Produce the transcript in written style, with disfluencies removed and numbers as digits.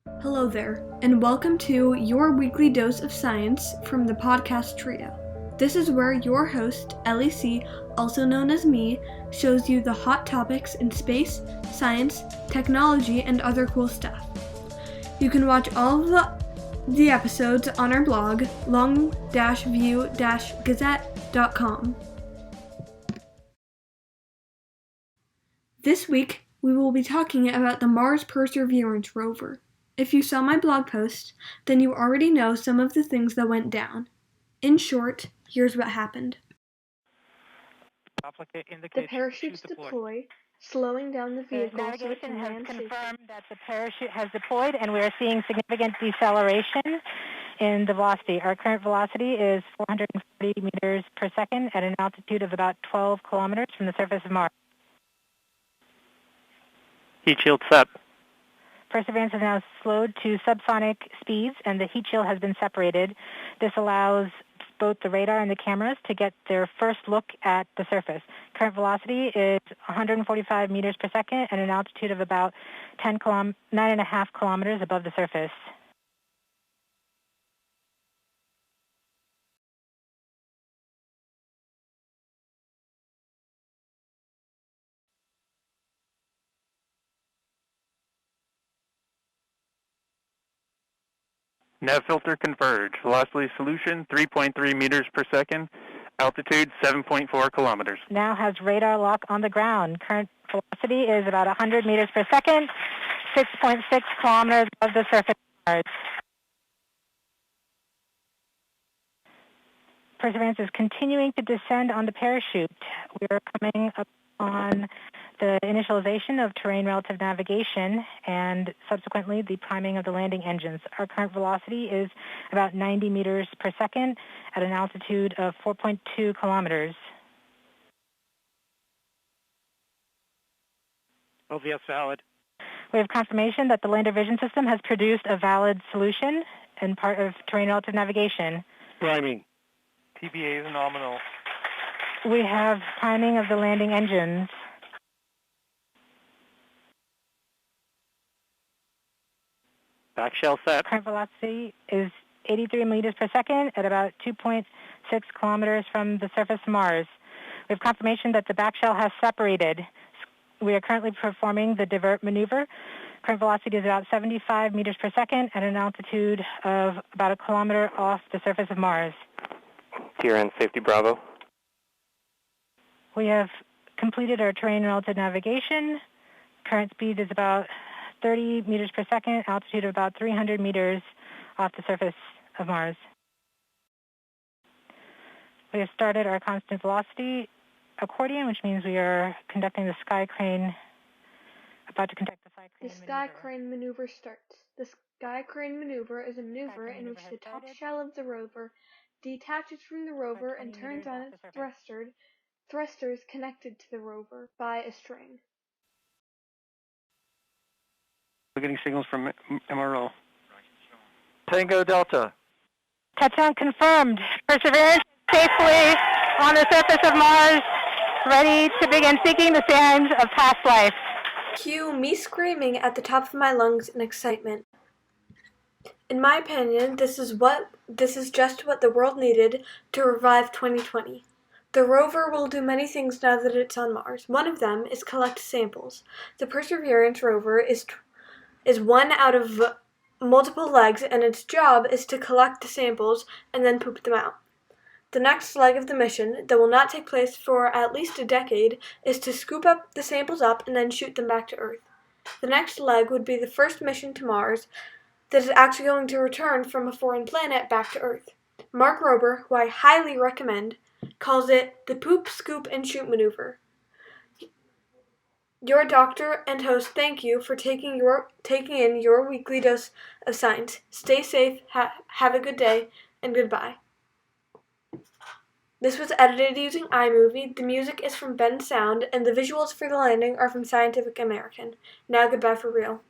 Hello there, and welcome to your weekly dose of science from the podcast trio. This is where your host, Ellie C., also known as me, shows you the hot topics in space, science, technology, and other cool stuff. You can watch all of the episodes on our blog, long-view-gazette.com. This week, we will be talking about the Mars Perseverance rover. If you saw my blog post, then you already know some of the things that went down. In short, here's what happened. The parachutes deploy, slowing down the vehicle so it can land safely. Navigation has confirmed that the parachute has deployed, and we are seeing significant deceleration in the velocity. Our current velocity is 440 meters per second at an altitude of about 12 kilometers from the surface of Mars. Heat shield set. Perseverance is now slowed to subsonic speeds, and the heat shield has been separated. This allows both the radar and the cameras to get their first look at the surface. Current velocity is 145 meters per second at an altitude of about 9.5 kilometers above the surface. Nav filter converge. Velocity solution 3.3 meters per second. Altitude 7.4 kilometers. Now has radar lock on the ground. Current velocity is about 100 meters per second, 6.6 kilometers above the surface of Mars. Perseverance is continuing to descend on the parachute. We are coming up on the initialization of terrain relative navigation and subsequently the priming of the landing engines. Our current velocity is about 90 meters per second at an altitude of 4.2 kilometers. OVS valid. We have confirmation that the lander vision system has produced a valid solution and part of terrain relative navigation. Priming. TBA is nominal. We have priming of the landing engines. Back shell set. Current velocity is 83 meters per second at about 2.6 kilometers from the surface of Mars. We have confirmation that the back shell has separated. We are currently performing the divert maneuver. Current velocity is about 75 meters per second at an altitude of about a kilometer off the surface of Mars. TRN safety Bravo. We have completed our terrain relative navigation. Current speed is about 30 meters per second, altitude of about 300 meters off the surface of Mars. We have started our constant velocity accordion, which means we are conducting the sky crane, about to conduct the sky crane maneuver. The sky crane maneuver starts. The sky crane maneuver is a maneuver in which the top shell of the rover detaches from the rover and turns on its thrusters connected to the rover by a string. We're getting signals from MRO. Tango Delta. Touchdown confirmed. Perseverance safely on the surface of Mars, ready to begin seeking the signs of past life. Cue me screaming at the top of my lungs in excitement. In my opinion, this is just what the world needed to revive 2020. The rover will do many things now that it's on Mars. One of them is collect samples. The Perseverance rover is one out of multiple legs, and its job is to collect the samples and then poop them out. The next leg of the mission, that will not take place for at least a decade, is to scoop up the samples up and then shoot them back to Earth. The next leg would be the first mission to Mars that is actually going to return from a foreign planet back to Earth. Mark Rober, who I highly recommend, calls it the poop, scoop, and shoot maneuver. Your doctor and host thank you for taking in your weekly dose of science. Stay safe, have a good day, and goodbye. This was edited using iMovie. The music is from Ben Sound, and the visuals for the landing are from Scientific American. Now goodbye for real.